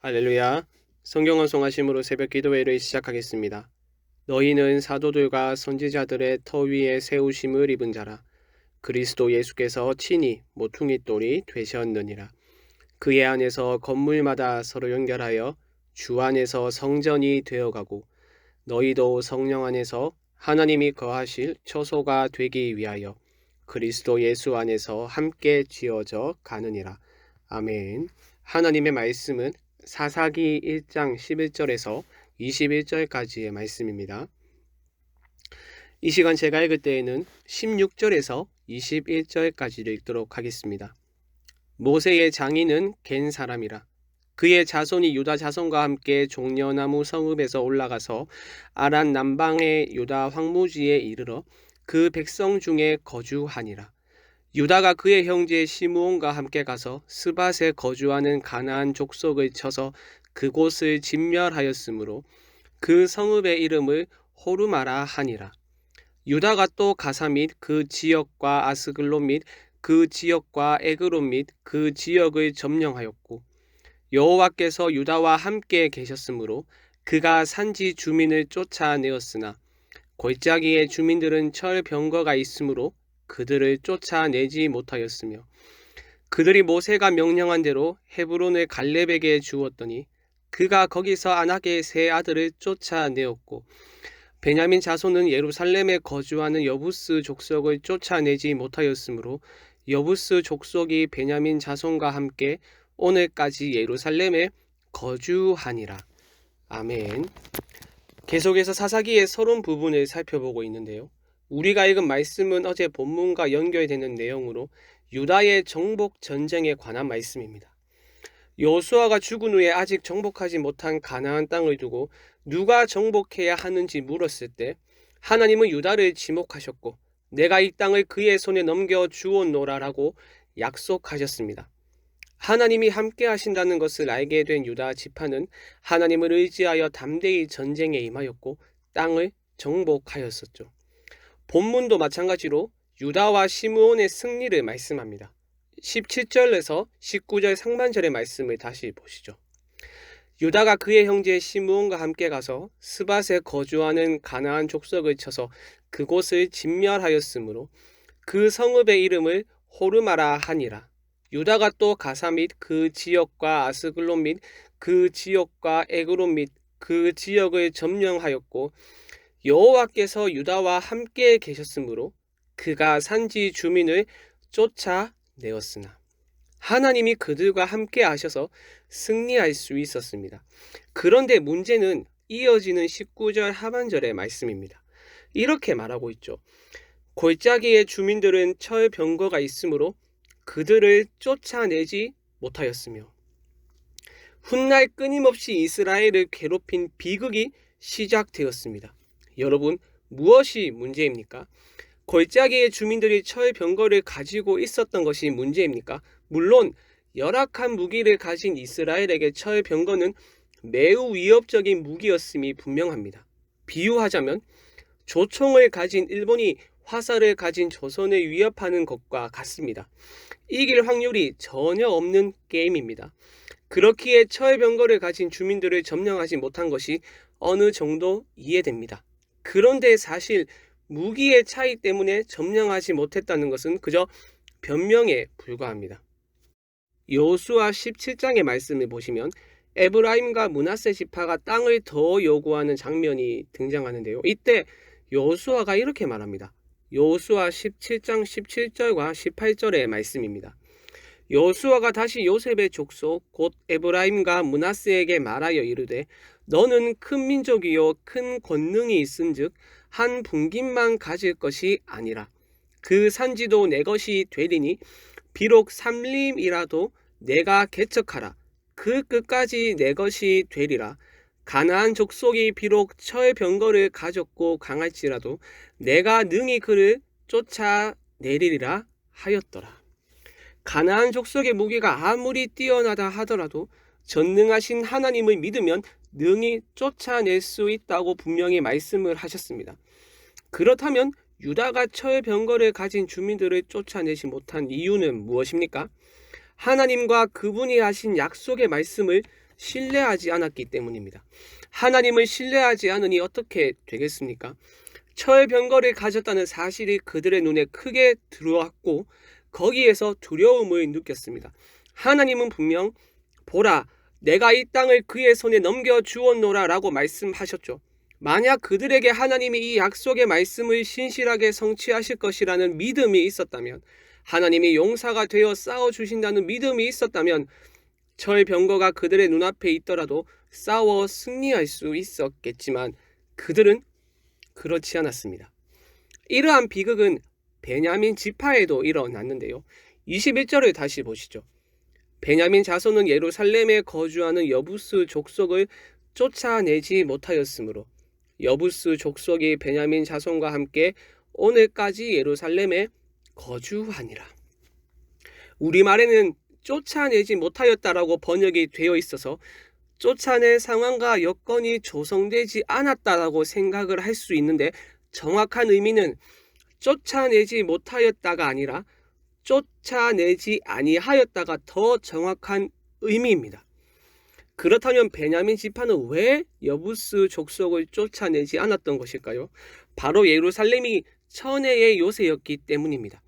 할렐루야. 성경 언송하심으로 새벽 기도회를 시작하겠습니다. 너희는 사도들과 선지자들의 터 위에 세우심을 입은 자라. 그리스도 예수께서 친히 모퉁이 돌이 되셨느니라. 그의 안에서 건물마다 서로 연결하여 주 안에서 성전이 되어가고 너희도 성령 안에서 하나님이 거하실 처소가 되기 위하여 그리스도 예수 안에서 함께 지어져 가느니라. 아멘. 하나님의 말씀은 사사기 1장 11절에서 21절까지의 말씀입니다. 이 시간 제가 읽을 때에는 16절에서 21절까지를 읽도록 하겠습니다. 모세의 장인은 겐 사람이라. 그의 자손이 유다 자손과 함께 종려나무 성읍에서 올라가서 아란 남방의 유다 황무지에 이르러 그 백성 중에 거주하니라. 유다가 그의 형제 시므온과 함께 가서 스밧에 거주하는 가나안 족속을 쳐서 그곳을 진멸하였으므로 그 성읍의 이름을 호르마라 하니라. 유다가 또 가사 및 그 지역과 아스글론 및 그 지역과 에그론 및 그 지역을 점령하였고 여호와께서 유다와 함께 계셨으므로 그가 산지 주민을 쫓아내었으나 골짜기의 주민들은 철병거가 있으므로 그들을 쫓아내지 못하였으며 그들이 모세가 명령한 대로 헤브론을 갈렙에게 주었더니 그가 거기서 아낙의 세 아들을 쫓아내었고 베냐민 자손은 예루살렘에 거주하는 여부스 족속을 쫓아내지 못하였으므로 여부스 족속이 베냐민 자손과 함께 오늘까지 예루살렘에 거주하니라. 아멘. 계속해서 사사기의 서론 부분을 살펴보고 있는데요. 우리가 읽은 말씀은 어제 본문과 연결되는 내용으로 유다의 정복 전쟁에 관한 말씀입니다. 여호수아가 죽은 후에 아직 정복하지 못한 가나안 땅을 두고 누가 정복해야 하는지 물었을 때 하나님은 유다를 지목하셨고 내가 이 땅을 그의 손에 넘겨 주었노라라고 약속하셨습니다. 하나님이 함께 하신다는 것을 알게 된 유다 지파는 하나님을 의지하여 담대히 전쟁에 임하였고 땅을 정복하였었죠. 본문도 마찬가지로 유다와 시므온의 승리를 말씀합니다. 17절에서 19절 상반절의 말씀을 다시 보시죠. 유다가 그의 형제 시므온과 함께 가서 스밧에 거주하는 가나안 족속을 쳐서 그곳을 진멸하였으므로 그 성읍의 이름을 호르마라 하니라. 유다가 또 가사 및 그 지역과 아스글론 및 그 지역과 에그론 및 그 지역을 점령하였고 여호와께서 유다와 함께 계셨으므로 그가 산지 주민을 쫓아내었으나 하나님이 그들과 함께 하셔서 승리할 수 있었습니다. 그런데 문제는 이어지는 19절 하반절의 말씀입니다. 이렇게 말하고 있죠. 골짜기의 주민들은 철병거가 있으므로 그들을 쫓아내지 못하였으며 훗날 끊임없이 이스라엘을 괴롭힌 비극이 시작되었습니다. 여러분, 무엇이 문제입니까? 골짜기의 주민들이 철병거를 가지고 있었던 것이 문제입니까? 물론 열악한 무기를 가진 이스라엘에게 철병거는 매우 위협적인 무기였음이 분명합니다. 비유하자면 조총을 가진 일본이 화살을 가진 조선을 위협하는 것과 같습니다. 이길 확률이 전혀 없는 게임입니다. 그렇기에 철병거를 가진 주민들을 점령하지 못한 것이 어느 정도 이해됩니다. 그런데 사실 무기의 차이 때문에 점령하지 못했다는 것은 그저 변명에 불과합니다. 여호수아 17장의 말씀을 보시면 에브라임과 므낫세 지파가 땅을 더 요구하는 장면이 등장하는데요. 이때 여호수아가 이렇게 말합니다. 여호수아 17장 17절과 18절의 말씀입니다. 여호수아가 다시 요셉의 족속 곧 에브라임과 므낫세에게 말하여 이르되 너는 큰 민족이요 큰 권능이 있은즉 한 분깃만 가질 것이 아니라 그 산지도 내 것이 되리니 비록 삼림이라도 내가 개척하라 그 끝까지 내 것이 되리라. 가나안 족속이 비록 철병거를 가졌고 강할지라도 내가 능히 그를 쫓아내리리라 하였더라. 가나안 족속의 무기가 아무리 뛰어나다 하더라도 전능하신 하나님을 믿으면 능히 쫓아낼 수 있다고 분명히 말씀을 하셨습니다. 그렇다면 유다가 철병거를 가진 주민들을 쫓아내지 못한 이유는 무엇입니까? 하나님과 그분이 하신 약속의 말씀을 신뢰하지 않았기 때문입니다. 하나님을 신뢰하지 않으니 어떻게 되겠습니까? 철병거를 가졌다는 사실이 그들의 눈에 크게 들어왔고 거기에서 두려움을 느꼈습니다. 하나님은 분명 보라 내가 이 땅을 그의 손에 넘겨주었노라 라고 말씀하셨죠. 만약 그들에게 하나님이 이 약속의 말씀을 신실하게 성취하실 것이라는 믿음이 있었다면, 하나님이 용사가 되어 싸워주신다는 믿음이 있었다면 철병거가 그들의 눈앞에 있더라도 싸워 승리할 수 있었겠지만 그들은 그렇지 않았습니다. 이러한 비극은 베냐민 지파에도 일어났는데요. 21절을 다시 보시죠. 베냐민 자손은 예루살렘에 거주하는 여부스 족속을 쫓아내지 못하였으므로 여부스 족속이 베냐민 자손과 함께 오늘까지 예루살렘에 거주하니라. 우리말에는 쫓아내지 못하였다라고 번역이 되어 있어서 쫓아낼 상황과 여건이 조성되지 않았다라고 생각을 할 수 있는데 정확한 의미는 쫓아내지 못하였다가 아니라 쫓아내지 아니하였다가 더 정확한 의미입니다. 그렇다면 베냐민 지파는 왜 여부스 족속을 쫓아내지 않았던 것일까요? 바로 예루살렘이 천혜의 요새였기 때문입니다.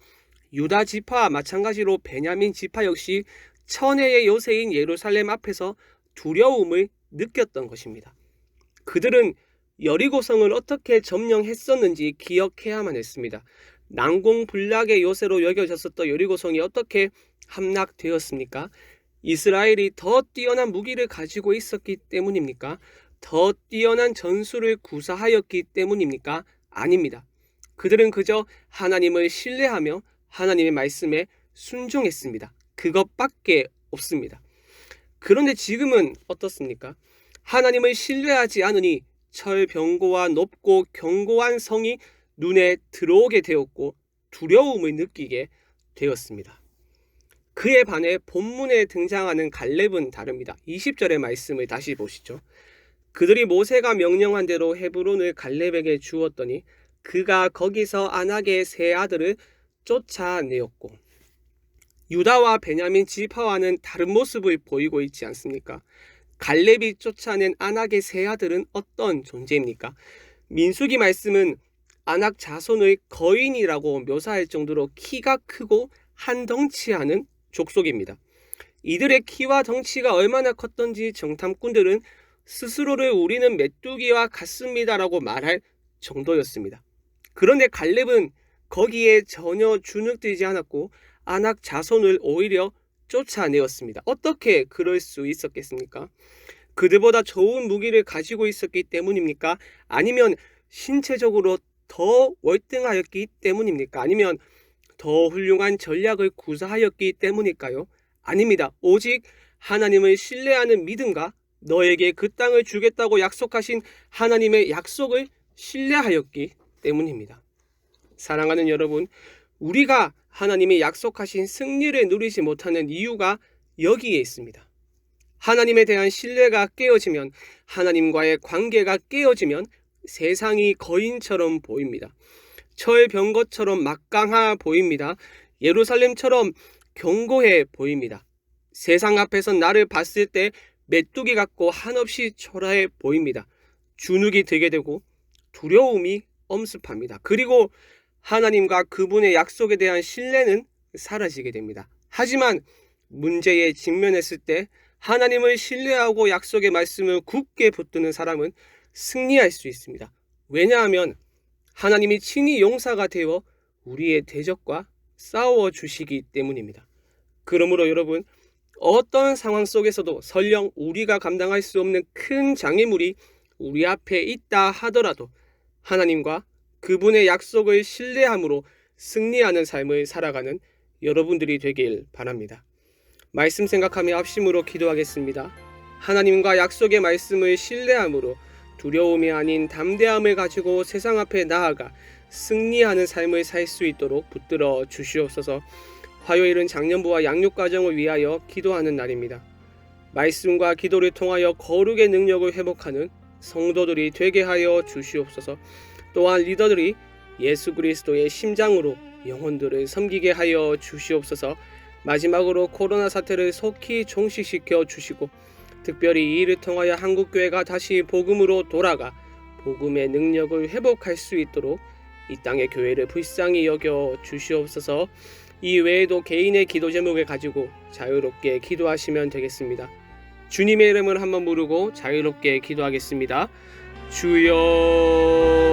유다 지파와 마찬가지로 베냐민 지파 역시 천혜의 요새인 예루살렘 앞에서 두려움을 느꼈던 것입니다. 그들은 여리고성을 어떻게 점령했었는지 기억해야만 했습니다. 난공불락의 요새로 여겨졌었던 여리고성이 어떻게 함락되었습니까? 이스라엘이 더 뛰어난 무기를 가지고 있었기 때문입니까? 더 뛰어난 전술을 구사하였기 때문입니까? 아닙니다. 그들은 그저 하나님을 신뢰하며 하나님의 말씀에 순종했습니다. 그것밖에 없습니다. 그런데 지금은 어떻습니까? 하나님을 신뢰하지 않으니 철병거와 높고 견고한 성이 눈에 들어오게 되었고 두려움을 느끼게 되었습니다. 그에 반해 본문에 등장하는 갈렙은 다릅니다. 20절의 말씀을 다시 보시죠. 그들이 모세가 명령한 대로 헤브론을 갈렙에게 주었더니 그가 거기서 안악의 세 아들을 쫓아내었고, 유다와 베냐민 지파와는 다른 모습을 보이고 있지 않습니까? 갈렙이 쫓아낸 안악의 세 아들은 어떤 존재입니까? 민수기 말씀은 안악 자손의 거인이라고 묘사할 정도로 키가 크고 한 덩치하는 족속입니다. 이들의 키와 덩치가 얼마나 컸던지 정탐꾼들은 스스로를 우리는 메뚜기와 같습니다라고 말할 정도였습니다. 그런데 갈렙은 거기에 전혀 주눅들지 않았고 안악 자손을 오히려 쫓아내었습니다. 어떻게 그럴 수 있었겠습니까? 그들보다 좋은 무기를 가지고 있었기 때문입니까? 아니면 신체적으로 더 월등하였기 때문입니까? 아니면 더 훌륭한 전략을 구사하였기 때문일까요? 아닙니다. 오직 하나님을 신뢰하는 믿음과 너에게 그 땅을 주겠다고 약속하신 하나님의 약속을 신뢰하였기 때문입니다. 사랑하는 여러분, 우리가 하나님이 약속하신 승리를 누리지 못하는 이유가 여기에 있습니다. 하나님에 대한 신뢰가 깨어지면, 하나님과의 관계가 깨어지면 세상이 거인처럼 보입니다. 철병거처럼 막강하 보입니다. 예루살렘처럼 견고해 보입니다. 세상 앞에서 나를 봤을 때 메뚜기 같고 한없이 초라해 보입니다. 주눅이 들게 되고 두려움이 엄습합니다. 그리고 하나님과 그분의 약속에 대한 신뢰는 사라지게 됩니다. 하지만 문제에 직면했을 때 하나님을 신뢰하고 약속의 말씀을 굳게 붙드는 사람은 승리할 수 있습니다. 왜냐하면 하나님이 친히 용사가 되어 우리의 대적과 싸워주시기 때문입니다. 그러므로 여러분, 어떤 상황 속에서도 설령 우리가 감당할 수 없는 큰 장애물이 우리 앞에 있다 하더라도 하나님과 그분의 약속을 신뢰함으로 승리하는 삶을 살아가는 여러분들이 되길 바랍니다. 말씀 생각하며 합심으로 기도하겠습니다. 하나님과 약속의 말씀을 신뢰함으로 두려움이 아닌 담대함을 가지고 세상 앞에 나아가 승리하는 삶을 살 수 있도록 붙들어 주시옵소서. 화요일은 장년부와 양육가정을 위하여 기도하는 날입니다. 말씀과 기도를 통하여 거룩의 능력을 회복하는 성도들이 되게 하여 주시옵소서. 또한 리더들이 예수 그리스도의 심장으로 영혼들을 섬기게 하여 주시옵소서. 마지막으로 코로나 사태를 속히 종식시켜 주시고 특별히 이 일을 통하여 한국교회가 다시 복음으로 돌아가 복음의 능력을 회복할 수 있도록 이 땅의 교회를 불쌍히 여겨 주시옵소서. 이 외에도 개인의 기도 제목을 가지고 자유롭게 기도하시면 되겠습니다. 주님의 이름을 한번 부르고 자유롭게 기도하겠습니다. 주여.